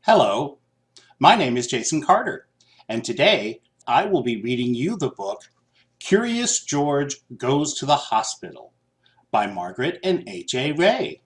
Hello, my name is Jason Carter, and today I will be reading you the book Curious George Goes to the Hospital by Margaret and H.A. Ray.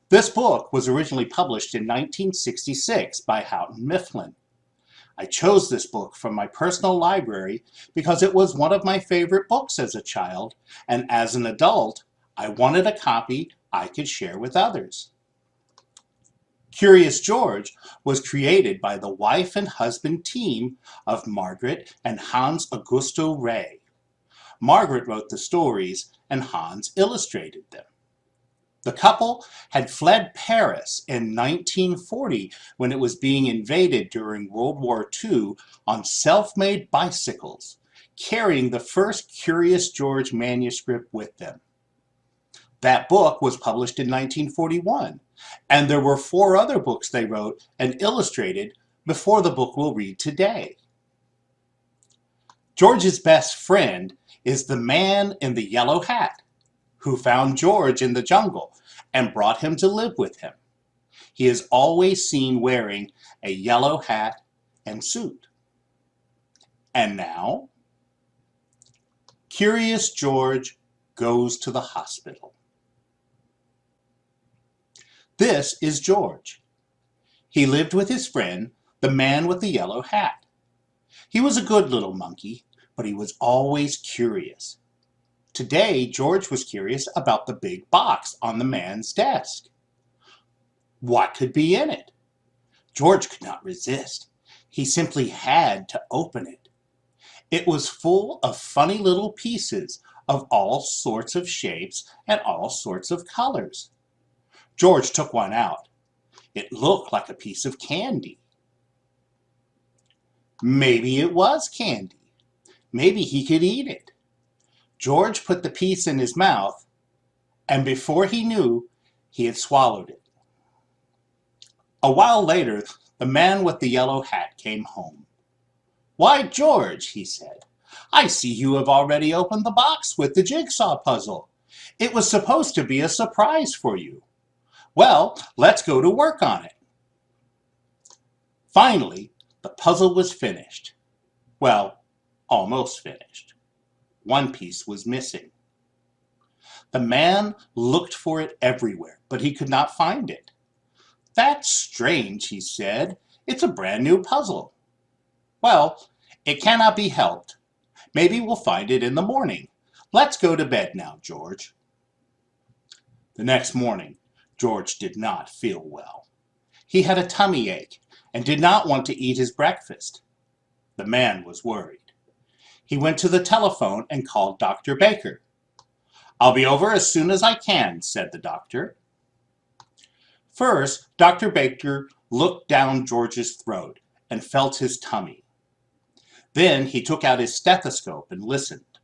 This book was originally published in 1966 by Houghton Mifflin. I chose this book from my personal library because it was one of my favorite books as a child, and as an adult, I wanted a copy I could share with others. Curious George was created by the wife and husband team of Margaret and Hans Augusto Ray. Margaret wrote the stories and Hans illustrated them. The couple had fled Paris in 1940 when it was being invaded during World War II on self-made bicycles, carrying the first Curious George manuscript with them. That book was published in 1941, and there were 4 other books they wrote and illustrated before the book we'll read today. George's best friend is the man in the yellow hat, who found George in the jungle and brought him to live with him. He is always seen wearing a yellow hat and suit. And now, Curious George goes to the hospital. This is George. He lived with his friend, the man with the yellow hat. He was a good little monkey, but he was always curious. Today, George was curious about the big box on the man's desk. What could be in it? George could not resist. He simply had to open it. It was full of funny little pieces of all sorts of shapes and all sorts of colors. George took one out. It looked like a piece of candy. Maybe it was candy. Maybe he could eat it. George put the piece in his mouth, and before he knew, he had swallowed it. A while later, the man with the yellow hat came home. "Why, George," he said, "I see you have already opened the box with the jigsaw puzzle. It was supposed to be a surprise for you. Well, let's go to work on it." Finally, the puzzle was finished. Well, almost finished. One piece was missing. The man looked for it everywhere, but he could not find it. "That's strange," he said. "It's a brand new puzzle." "Well, it cannot be helped. Maybe we'll find it in the morning. Let's go to bed now, George." The next morning, George did not feel well. He had a tummy ache and did not want to eat his breakfast. The man was worried. He went to the telephone and called Dr. Baker. "I'll be over as soon as I can," said the doctor. First, Dr. Baker looked down George's throat and felt his tummy. Then he took out his stethoscope and listened.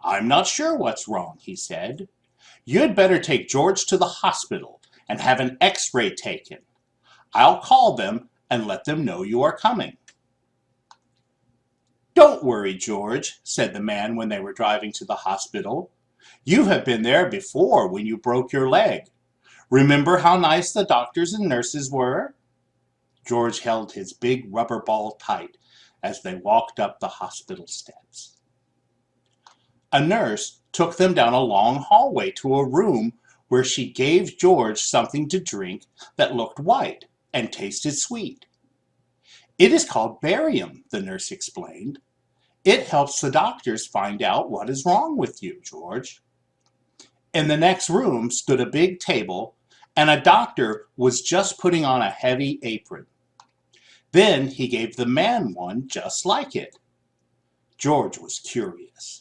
"I'm not sure what's wrong," he said. "You'd better take George to the hospital and have an X-ray taken. I'll call them and let them know you are coming." "Don't worry, George," said the man when they were driving to the hospital. "You have been there before when you broke your leg. Remember how nice the doctors and nurses were?" George held his big rubber ball tight as they walked up the hospital steps. A nurse took them down a long hallway to a room where she gave George something to drink that looked white and tasted sweet. "It is called barium," the nurse explained. "It helps the doctors find out what is wrong with you, George." In the next room stood a big table, and a doctor was just putting on a heavy apron. Then he gave the man one just like it. George was curious.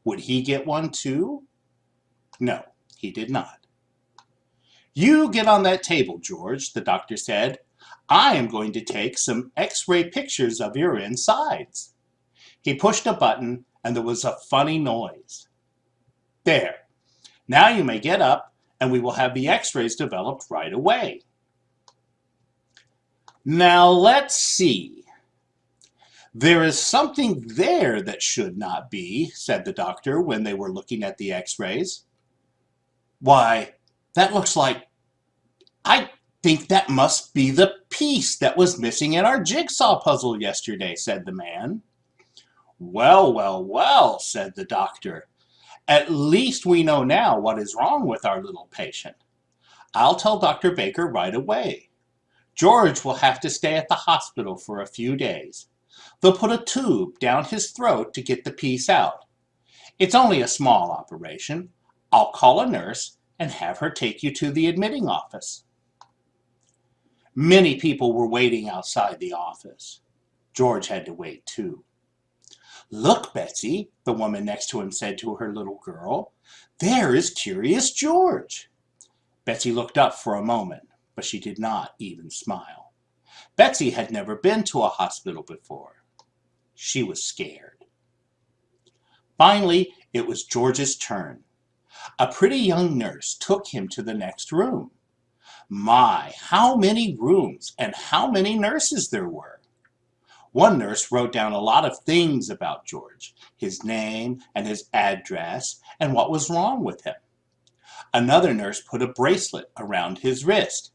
Would he get one too? No, he did not. "You get on that table, George," the doctor said. "I am going to take some X-ray pictures of your insides." He pushed a button and there was a funny noise. "There. Now you may get up and we will have the X-rays developed right away." "Now let's see. There is something there that should not be," said the doctor when they were looking at the X-rays. "Why, that looks like... Think that must be the piece that was missing in our jigsaw puzzle yesterday, said the man. Well, well, well, said the doctor. At least we know now what is wrong with our little patient. I'll tell Dr. Baker right away. George will have to stay at the hospital for a few days. They'll put a tube down his throat to get the piece out. It's only a small operation. I'll call a nurse and have her take you to the admitting office. Many people were waiting outside the office. George had to wait too. Look, Betsy, the woman next to him said to her little girl. There is Curious George. Betsy looked up for a moment, but she did not even smile. Betsy had never been to a hospital before. She was scared. Finally, it was George's turn. A pretty young nurse took him to the next room. My, how many rooms and how many nurses there were! One nurse wrote down a lot of things about George, his name and his address and what was wrong with him. Another nurse put a bracelet around his wrist.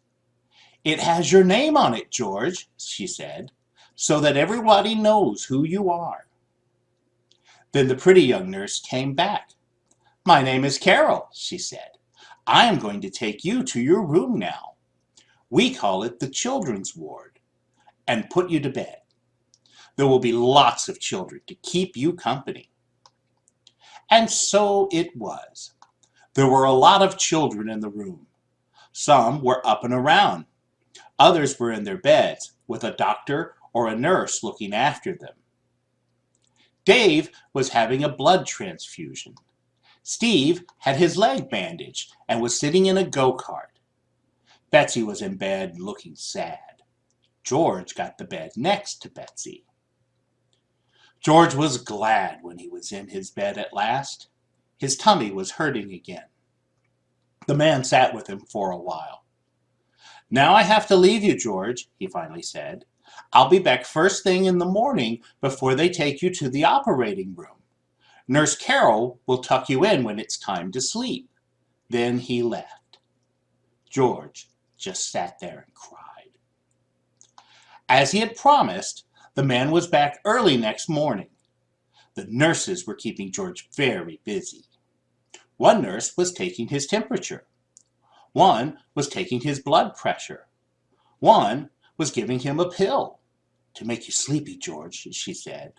It has your name on it, George, she said, so that everybody knows who you are. Then the pretty young nurse came back. My name is Carol, she said. I am going to take you to your room now. We call it the children's ward, and put you to bed. There will be lots of children to keep you company. And so it was. There were a lot of children in the room. Some were up and around. Others were in their beds with a doctor or a nurse looking after them. Dave was having a blood transfusion. Steve had his leg bandaged and was sitting in a go-kart. Betsy was in bed looking sad. George got the bed next to Betsy. George was glad when he was in his bed at last. His tummy was hurting again. The man sat with him for a while. Now I have to leave you, George, he finally said. I'll be back first thing in the morning before they take you to the operating room. Nurse Carol will tuck you in when it's time to sleep. Then he left. George just sat there and cried. As he had promised, the man was back early next morning. The nurses were keeping George very busy. One nurse was taking his temperature. One was taking his blood pressure. One was giving him a pill. To make you sleepy, George, she said.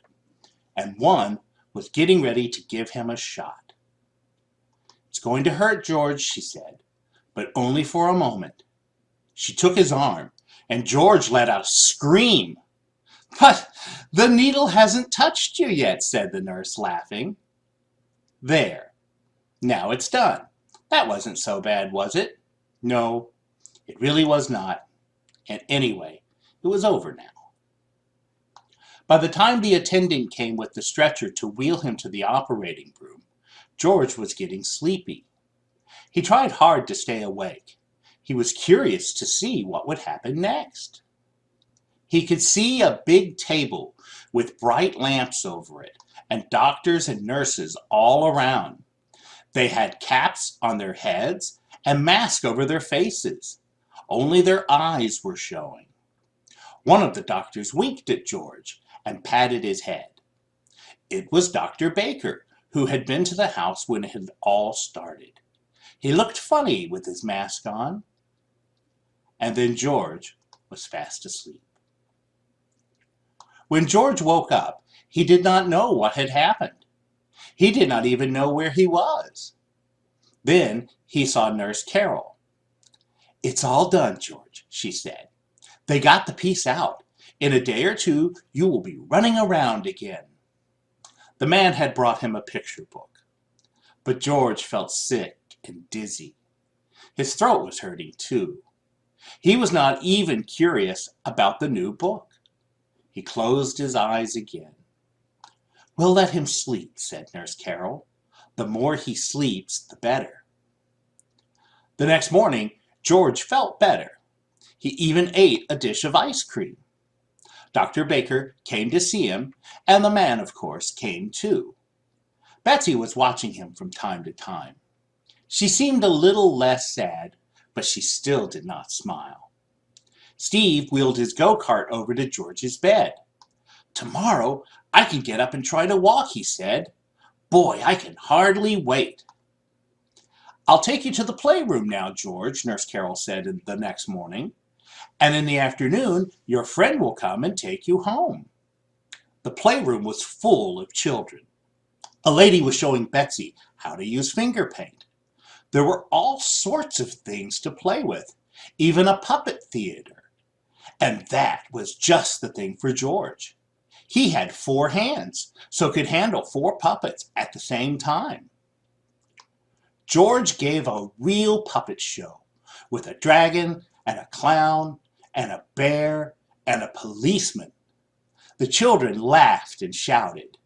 And one was getting ready to give him a shot. It's going to hurt, George, she said, but only for a moment. She took his arm, and George let out a scream. But the needle hasn't touched you yet, said the nurse, laughing. There. Now it's done. That wasn't so bad, was it? No, it really was not. And anyway, it was over now. By the time the attendant came with the stretcher to wheel him to the operating room, George was getting sleepy. He tried hard to stay awake. He was curious to see what would happen next. He could see a big table with bright lamps over it and doctors and nurses all around. They had caps on their heads and masks over their faces. Only their eyes were showing. One of the doctors winked at George and patted his head. It was Dr. Baker, who had been to the house when it had all started. He looked funny with his mask on. And then George was fast asleep. When George woke up, he did not know what had happened. He did not even know where he was. Then he saw Nurse Carol. It's all done, George, she said. They got the piece out. In a day or two, you will be running around again. The man had brought him a picture book. But George felt sick and dizzy. His throat was hurting too. He was not even curious about the new book. He closed his eyes again. We'll let him sleep, said Nurse Carol. The more he sleeps, the better. The next morning, George felt better. He even ate a dish of ice cream. Dr. Baker came to see him, and the man, of course, came too. Betsy was watching him from time to time. She seemed a little less sad, but she still did not smile. Steve wheeled his go-kart over to George's bed. "Tomorrow I can get up and try to walk," he said. "Boy, I can hardly wait." "I'll take you to the playroom now, George," Nurse Carol said the next morning. "And in the afternoon, your friend will come and take you home." The playroom was full of children. A lady was showing Betsy how to use finger paint. There were all sorts of things to play with, even a puppet theater. And that was just the thing for George. He had 4 hands, so could handle 4 puppets at the same time. George gave a real puppet show with a dragon and a clown and a bear and a policeman. The children laughed and shouted,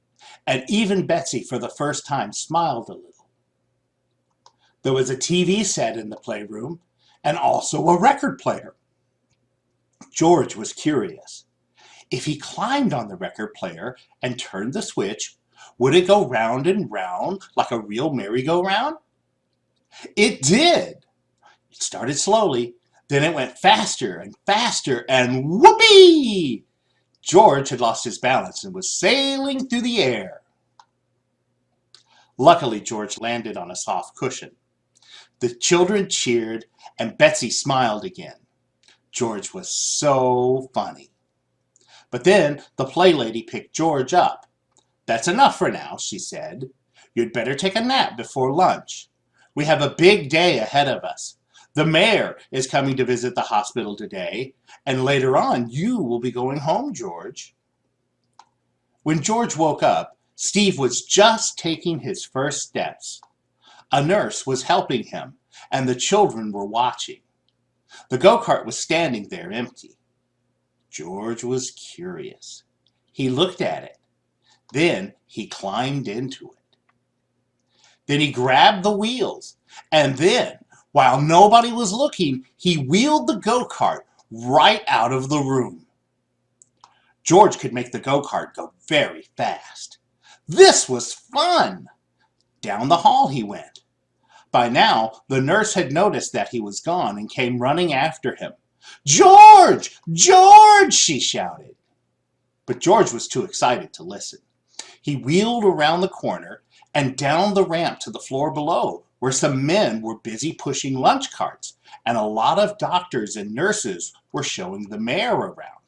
and even Betsy for the first time smiled a little. There was a TV set in the playroom and also a record player. George was curious. If he climbed on the record player and turned the switch, would it go round and round like a real merry-go-round? It did. It started slowly, then it went faster and faster, and whoopee! George had lost his balance and was sailing through the air. Luckily, George landed on a soft cushion. The children cheered, and Betsy smiled again. George was so funny. But then the play lady picked George up. "That's enough for now," she said. "You'd better take a nap before lunch. We have a big day ahead of us. The mayor is coming to visit the hospital today, and later on you will be going home, George." When George woke up, Steve was just taking his first steps. A nurse was helping him, and the children were watching. The go-kart was standing there empty. George was curious. He looked at it. Then he climbed into it. Then he grabbed the wheels, and then, while nobody was looking, he wheeled the go-kart right out of the room. George could make the go-kart go very fast. This was fun! Down the hall he went. By now, the nurse had noticed that he was gone and came running after him. "George! George!" she shouted. But George was too excited to listen. He wheeled around the corner and down the ramp to the floor below, where some men were busy pushing lunch carts, and a lot of doctors and nurses were showing the mayor around.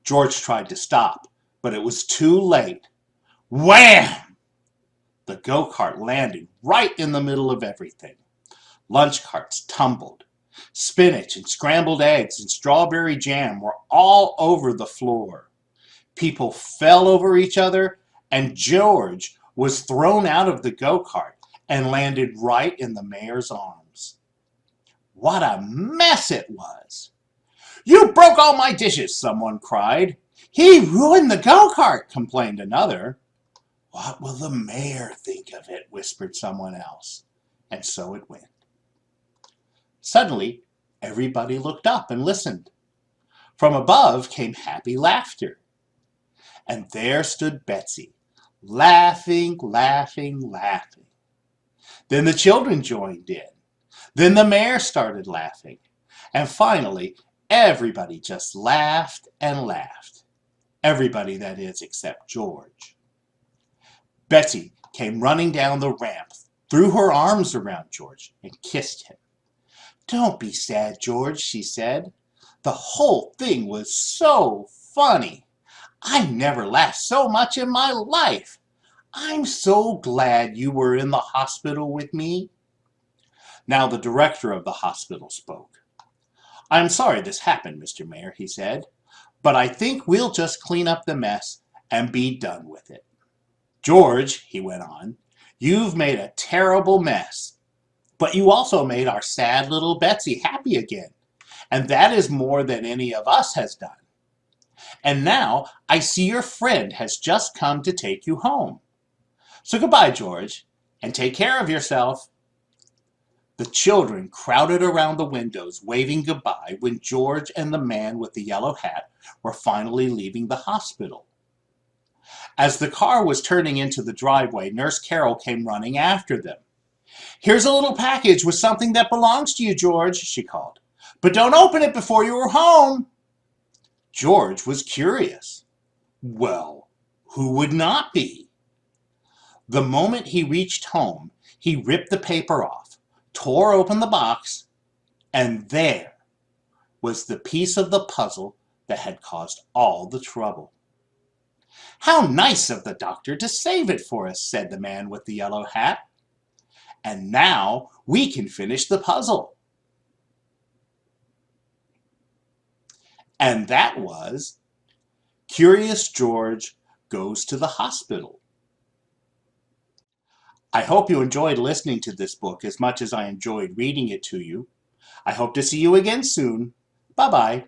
George tried to stop, but it was too late. Wham! The go-kart landed right in the middle of everything. Lunch carts tumbled. Spinach and scrambled eggs and strawberry jam were all over the floor. People fell over each other, and George was thrown out of the go-kart and landed right in the mayor's arms. What a mess it was! "You broke all my dishes," someone cried. "He ruined the go-kart," complained another. "What will the mayor think of it?" whispered someone else. And so it went. Suddenly, everybody looked up and listened. From above came happy laughter. And there stood Betsy, laughing, laughing, laughing. Then the children joined in. Then the mayor started laughing. And finally, everybody just laughed and laughed. Everybody, that is, except George. Betsy came running down the ramp, threw her arms around George, and kissed him. "Don't be sad, George," she said. "The whole thing was so funny. I never laughed so much in my life. I'm so glad you were in the hospital with me." Now the director of the hospital spoke. "I'm sorry this happened, Mr. Mayor," he said, "but I think we'll just clean up the mess and be done with it. George," he went on, "you've made a terrible mess. But you also made our sad little Betsy happy again, and that is more than any of us has done. And now I see your friend has just come to take you home. So goodbye, George, and take care of yourself." The children crowded around the windows, waving goodbye when George and the man with the yellow hat were finally leaving the hospital. As the car was turning into the driveway, Nurse Carol came running after them. "Here's a little package with something that belongs to you, George," she called. But don't open it before you are home. George was curious. Well, who would not be? The moment he reached home, he ripped the paper off, tore open the box, and there was the piece of the puzzle that had caused all the trouble. "How nice of the doctor to save it for us," said the man with the yellow hat. "And now we can finish the puzzle." And that was Curious George Goes to the Hospital. I hope you enjoyed listening to this book as much as I enjoyed reading it to you. I hope to see you again soon. Bye-bye.